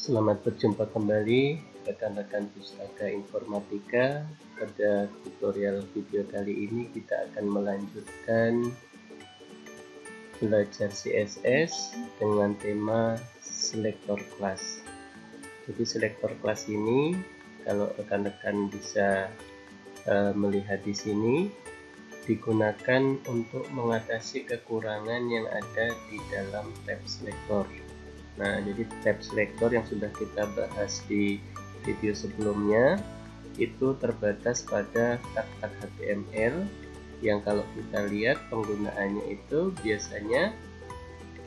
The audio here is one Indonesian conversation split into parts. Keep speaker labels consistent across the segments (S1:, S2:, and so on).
S1: Selamat berjumpa kembali rekan-rekan Pustaka Informatika. Pada tutorial video kali ini kita akan melanjutkan belajar CSS dengan tema selektor kelas. Jadi selektor kelas ini, kalau rekan-rekan bisa melihat di sini, digunakan untuk mengatasi kekurangan yang ada di dalam tab selektor. Nah, jadi tab selektor yang sudah kita bahas di video sebelumnya itu terbatas pada tag-tag HTML yang kalau kita lihat penggunaannya itu biasanya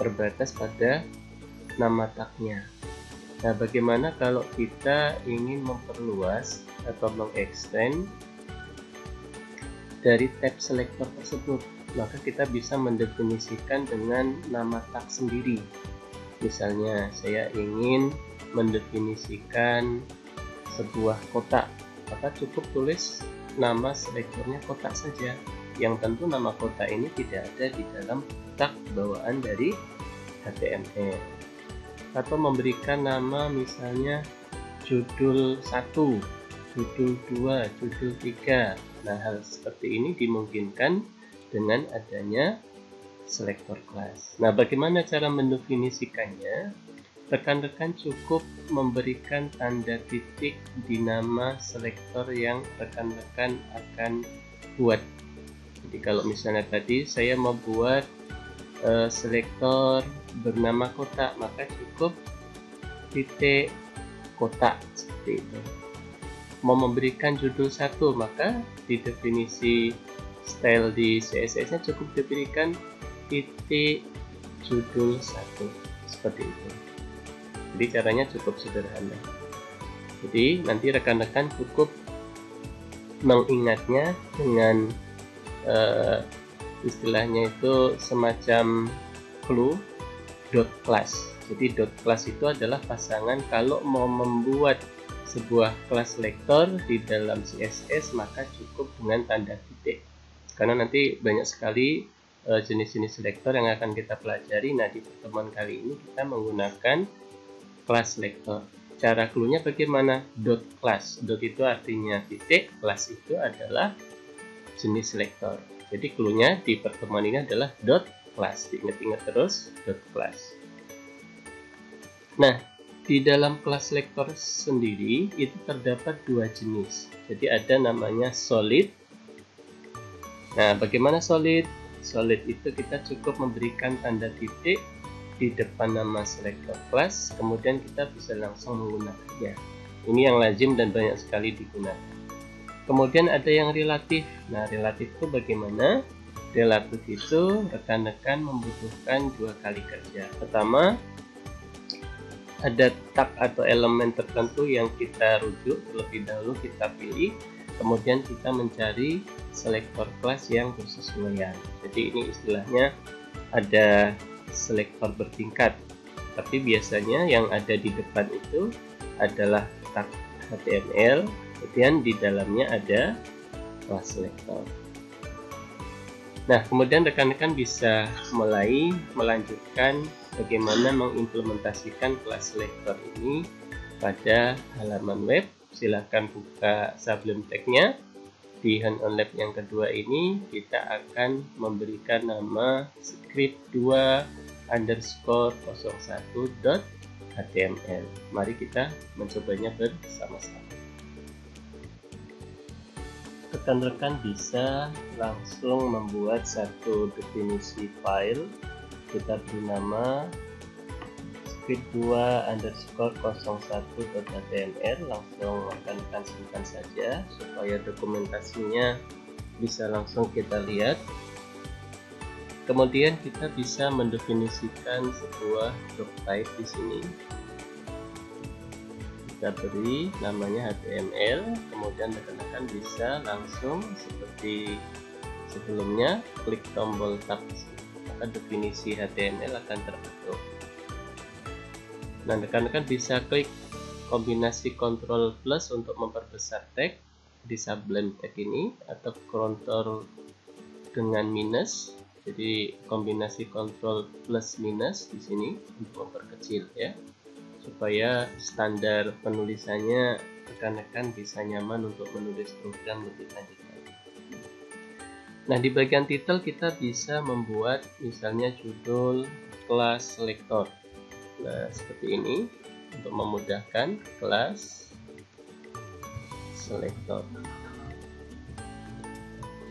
S1: terbatas pada nama tagnya. Nah, bagaimana kalau kita ingin memperluas atau mengekstend dari tab selektor tersebut? Maka kita bisa mendefinisikan dengan nama tag sendiri. Misalnya saya ingin mendefinisikan sebuah kotak, maka cukup tulis nama selektornya kotak saja, yang tentu nama kotak ini tidak ada di dalam tag bawaan dari HTML. Atau memberikan nama misalnya judul 1, judul 2, judul 3. Nah, hal seperti ini dimungkinkan dengan adanya selektor kelas. Nah, bagaimana cara mendefinisikannya? Rekan-rekan cukup memberikan tanda titik di nama selektor yang rekan-rekan akan buat. Jadi kalau misalnya tadi saya mau buat selektor bernama kotak, maka cukup titik kotak seperti itu. Mau memberikan judul 1, maka di definisi style di CSS-nya cukup diberikan titik judul 1 seperti itu. Jadi caranya cukup sederhana. Jadi nanti rekan-rekan cukup mengingatnya dengan istilahnya itu semacam clue dot class. Jadi dot class itu adalah pasangan kalau mau membuat sebuah kelas selektor di dalam CSS, maka cukup dengan tanda titik. Karena nanti banyak sekali jenis-jenis selektor yang akan kita pelajari. Nah, di pertemuan kali ini kita menggunakan kelas selektor. Cara clue-nya bagaimana? Dot class. Dot itu artinya titik, class itu adalah jenis selektor. Jadi clue-nya di pertemuan ini adalah dot class. Diingat-ingat terus, dot class. Nah, di dalam kelas selektor sendiri itu terdapat dua jenis. Jadi ada namanya solid. Nah, bagaimana solid? Solid itu kita cukup memberikan tanda titik di depan nama selektor kelas, kemudian kita bisa langsung menggunakannya. Ini yang lazim dan banyak sekali digunakan. Kemudian ada yang relatif. Nah, relatif itu bagaimana? Relatif itu rekan-rekan membutuhkan dua kali kerja. Pertama, ada tag atau elemen tertentu yang kita rujuk terlebih dahulu, kita pilih, kemudian kita mencari selektor kelas yang bersesuaian. Jadi ini istilahnya ada selektor bertingkat, tapi biasanya yang ada di depan itu adalah tag HTML, kemudian di dalamnya ada kelas selektor. Nah, kemudian rekan-rekan bisa mulai melanjutkan bagaimana mengimplementasikan kelas selektor ini pada halaman web. Silahkan buka Sublime Text-nya. Di Hand-on Lab yang kedua ini kita akan memberikan nama script2_01.html. Mari kita mencobanya bersama-sama. Rekan-rekan bisa langsung membuat satu definisi file. Kita beri nama script2_01.html. langsung rekan-rekan simpan saja supaya dokumentasinya bisa langsung kita lihat. Kemudian kita bisa mendefinisikan sebuah doc type di sini. Kita beri namanya HTML, kemudian rekan-rekan bisa langsung seperti sebelumnya klik tombol tab, maka definisi HTML akan terbentuk. Nah, rekan-rekan bisa klik kombinasi Ctrl plus untuk memperbesar teks di Sublime Text ini, atau Ctrl dengan minus. Jadi kombinasi Ctrl plus minus di sini untuk memperkecil ya. supaya standar penulisannya rekan-rekan bisa nyaman untuk menulis program lebih lanjut. Nah, di bagian titel kita bisa membuat misalnya judul kelas selektor. Nah, seperti ini untuk memudahkan, kelas selektor.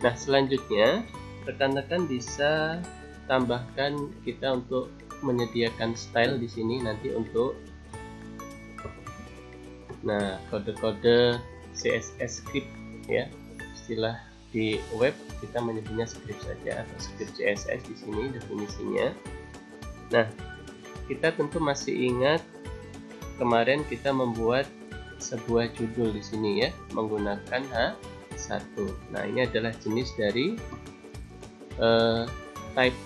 S1: Nah, selanjutnya rekan-rekan bisa tambahkan kita untuk menyediakan style di sini nanti untuk kode-kode CSS script ya. Istilah di web kita menyebutnya script saja atau script CSS di sini definisinya. Nah, kita tentu masih ingat kemarin kita membuat sebuah judul di sini ya menggunakan H1. Nah, ini adalah jenis dari type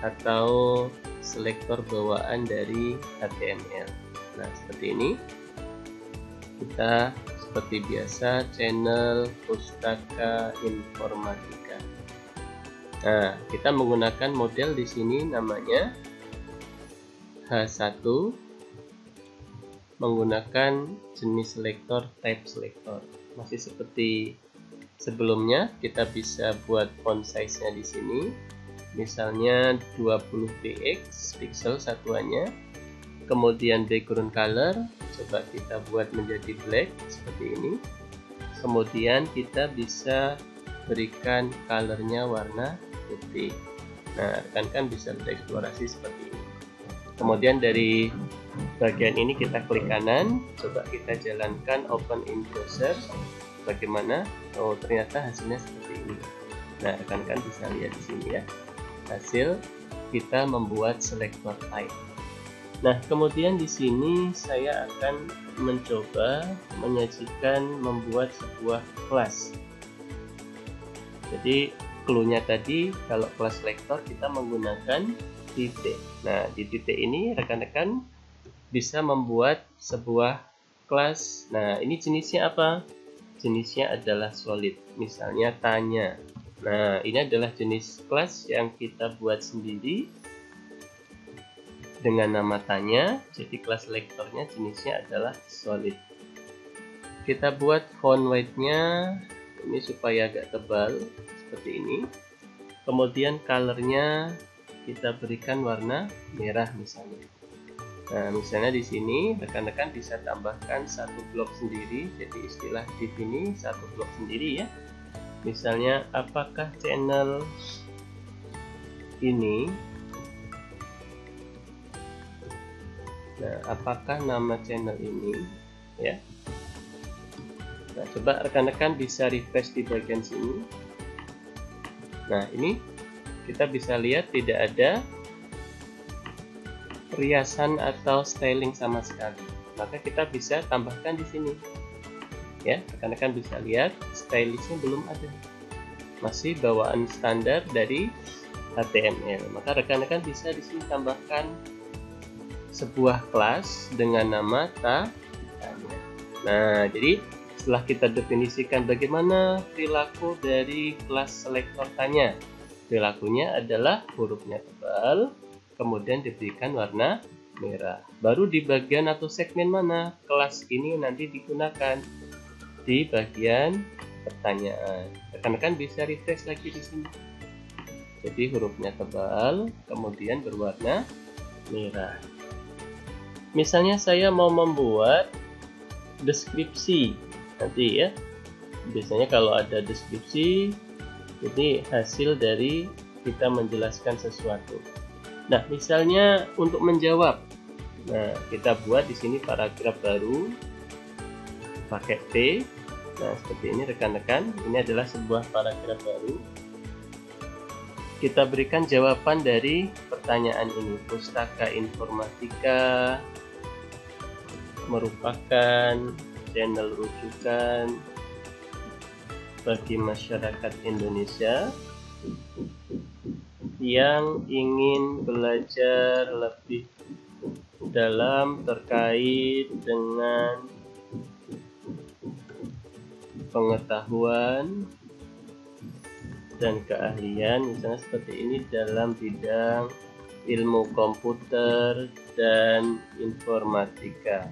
S1: atau selektor bawaan dari HTML. Nah, seperti ini. Kita seperti biasa channel Pustaka Informatika. Nah, kita menggunakan model di sini namanya H1 menggunakan jenis selektor type selektor. Masih seperti sebelumnya, kita bisa buat font size-nya di sini. Misalnya 20 px pixel satuannya. Kemudian background color coba kita buat menjadi black seperti ini. Kemudian kita bisa berikan colornya warna putih. Nah, rekan-rekan bisa bereksplorasi seperti ini. Kemudian dari bagian ini kita klik kanan, coba kita jalankan open in browser. Bagaimana? Oh, ternyata hasilnya seperti ini. Nah, rekan-rekan bisa lihat di sini ya. Hasil kita membuat selektor type. Nah, kemudian di sini saya akan mencoba menyajikan membuat sebuah kelas. Jadi clue-nya tadi kalau kelas selektor kita menggunakan titik. Nah, di titik ini rekan-rekan bisa membuat sebuah kelas. Nah, ini jenisnya apa? Jenisnya adalah solid. Misalnya tanya. Nah, ini adalah jenis kelas yang kita buat sendiri dengan nama tanya. Jadi kelas selektornya jenisnya adalah solid. Kita buat font weight-nya ini supaya agak tebal seperti ini. Kemudian color-nya kita berikan warna merah misalnya. Nah, misalnya di sini rekan-rekan bisa tambahkan satu blok sendiri. Jadi istilah div ini satu blok sendiri ya. Misalnya apakah channel ini, nah apakah nama channel ini ya. Nah, coba rekan-rekan bisa refresh di bagian sini. Nah, ini kita bisa lihat tidak ada riasan atau styling sama sekali. Maka kita bisa tambahkan di sini. Ya, rekan-rekan bisa lihat stylishnya belum ada. Masih bawaan standar dari HTML. Maka rekan-rekan bisa di sini tambahkan sebuah kelas dengan nama tanya. Nah, jadi setelah kita definisikan bagaimana perilaku dari kelas selektor tanya. Perilakunya adalah hurufnya tebal, kemudian diberikan warna merah. Baru di bagian atau segmen mana kelas ini nanti digunakan? Di bagian pertanyaan. Rekan-rekan bisa refresh lagi di sini. Jadi hurufnya tebal, kemudian berwarna merah. Misalnya saya mau membuat deskripsi nanti ya. Biasanya kalau ada deskripsi, ini hasil dari kita menjelaskan sesuatu. Nah, misalnya untuk menjawab. Nah, kita buat di sini paragraf baru pakai P. Nah, seperti ini rekan-rekan. Ini adalah sebuah paragraf baru. Kita berikan jawaban dari pertanyaan ini. Pustaka Informatika merupakan channel rujukan bagi masyarakat Indonesia yang ingin belajar lebih dalam terkait dengan pengetahuan dan keahlian, misalnya seperti ini, dalam bidang ilmu komputer dan informatika.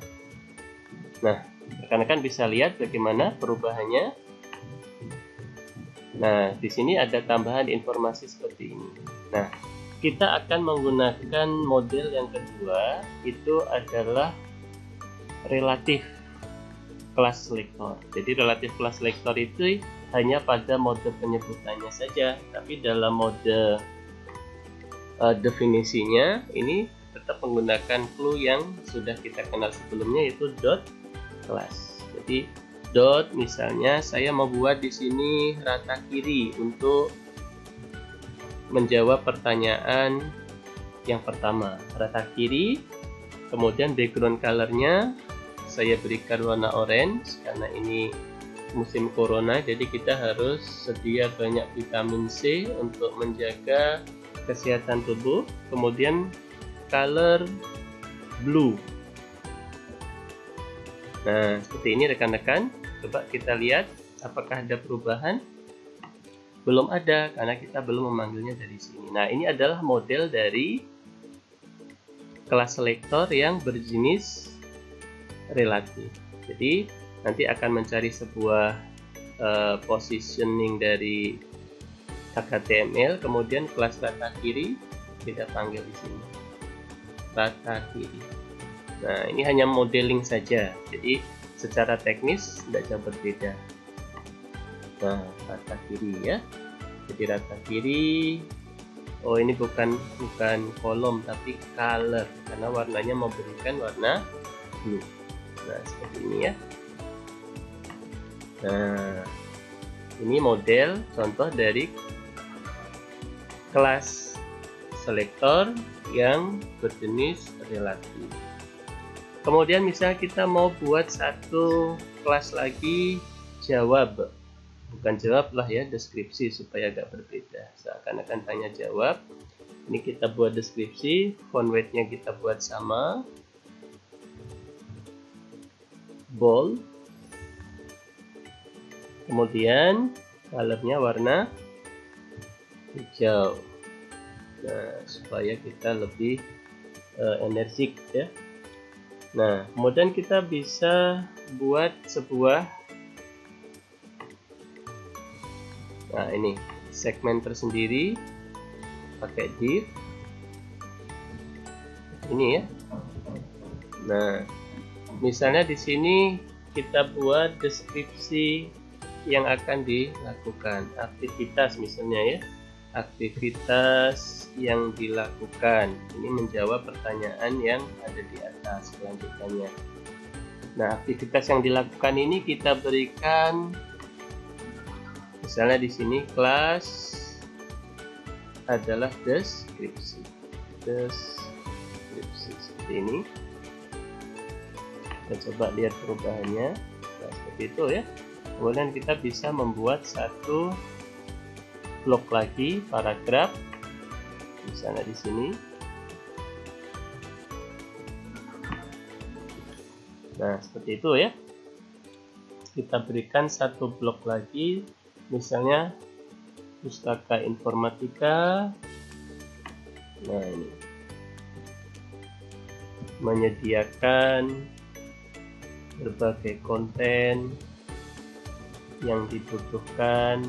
S1: Nah, rekan-rekan bisa lihat bagaimana perubahannya. Nah, di sini ada tambahan informasi seperti ini. Nah, kita akan menggunakan model yang kedua, itu adalah relatif class selector. Jadi relatif class selector itu hanya pada mode penyebutannya saja, tapi dalam mode definisinya ini tetap menggunakan clue yang sudah kita kenal sebelumnya, yaitu dot class. Jadi dot, misalnya saya membuat di sini rata kiri untuk menjawab pertanyaan yang pertama, rata kiri. Kemudian background colornya saya berikan warna orange karena ini musim corona, jadi kita harus sedia banyak vitamin C untuk menjaga kesehatan tubuh. Kemudian color blue. Nah, seperti ini rekan-rekan. Coba kita lihat apakah ada perubahan. Belum ada karena kita belum memanggilnya dari sini. Nah, ini adalah model dari class selector yang berjenis relatif. Jadi nanti akan mencari sebuah positioning dari HTML, kemudian kelas rata kiri kita panggil di sini rata kiri. Nah, ini hanya modeling saja, jadi secara teknis tidak jauh berbeda. Nah, rata kiri ya, jadi rata kiri. Oh, ini bukan kolom tapi color karena warnanya memberikan warna blue. Nah, seperti ini ya. Nah, ini model contoh dari kelas selektor yang berjenis relatif. Kemudian misalnya kita mau buat satu kelas lagi jawab, bukan jawab lah ya, deskripsi supaya agak berbeda. Seakan-akan tanya jawab. Ini kita buat deskripsi, font weight-nya kita buat sama, bold. Kemudian colornya warna hijau. Nah, supaya kita lebih energik ya. Nah, kemudian kita bisa buat sebuah, nah ini segmen tersendiri pakai div ini ya. Nah, misalnya di sini kita buat deskripsi yang akan dilakukan, aktivitas misalnya ya, aktivitas yang dilakukan. Ini menjawab pertanyaan yang ada di atas kelanjutannya. Nah, aktivitas yang dilakukan ini kita berikan, misalnya di sini kelas adalah deskripsi seperti ini. Kita coba lihat perubahannya. Nah, seperti itu ya. Kemudian kita bisa membuat satu blok lagi, paragraf, misalnya di sini. Nah, seperti itu ya. Kita berikan satu blok lagi, misalnya pustaka informatika. Nah, ini menyediakan berbagai konten yang dibutuhkan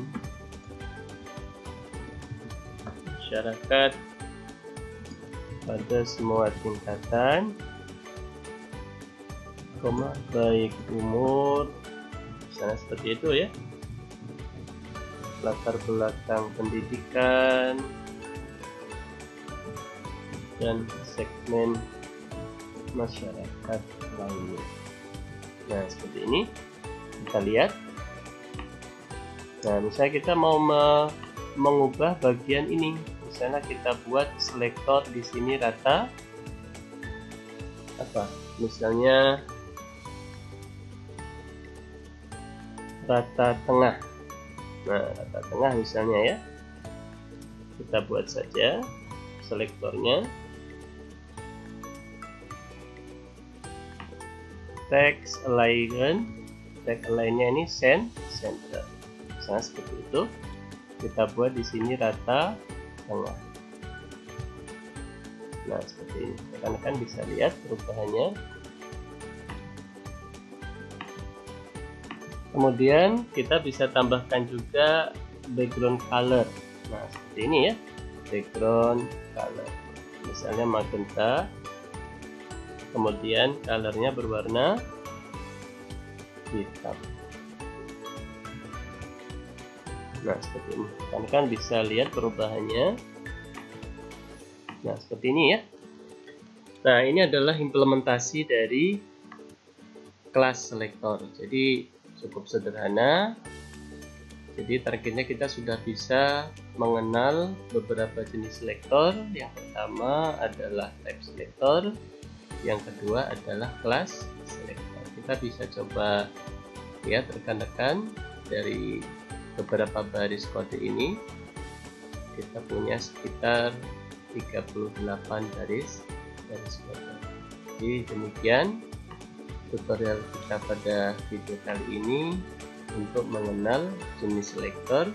S1: masyarakat pada semua tingkatan, baik umur, misalnya seperti itu ya. Latar belakang pendidikan dan segmen masyarakat lainnya. Nah, seperti ini kita lihat. Nah, misalnya kita mau mengubah bagian ini, misalnya kita buat selektor di sini rata apa, misalnya rata tengah. Nah, rata tengah misalnya ya, kita buat saja selektornya text alignment, text align-nya ini center. Misalnya seperti itu, kita buat di sini rata tengah. Nah, seperti ini. Rekan-rekan bisa lihat perubahannya. Kemudian kita bisa tambahkan juga background color. Nah, seperti ini ya, background color. Misalnya magenta, kemudian colornya berwarna hitam. Nah, seperti ini. Kan bisa lihat perubahannya. Nah, seperti ini ya. Nah, ini adalah implementasi dari kelas selector. Jadi cukup sederhana. Jadi targetnya kita sudah bisa mengenal beberapa jenis selector. Yang pertama adalah type selector, yang kedua adalah class selector. Kita bisa coba lihat rekan-rekan dari beberapa baris kode ini. Kita punya sekitar 38 baris kode. Jadi demikian tutorial kita pada video kali ini untuk mengenal jenis selector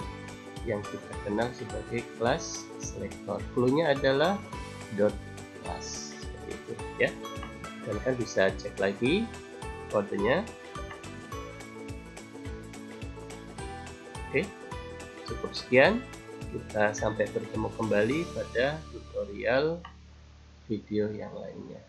S1: yang kita kenal sebagai class selector. Cluenya adalah dot class, seperti itu ya. Dan kan bisa cek lagi kodenya. Oke, cukup sekian. Kita sampai bertemu kembali pada tutorial video yang lainnya.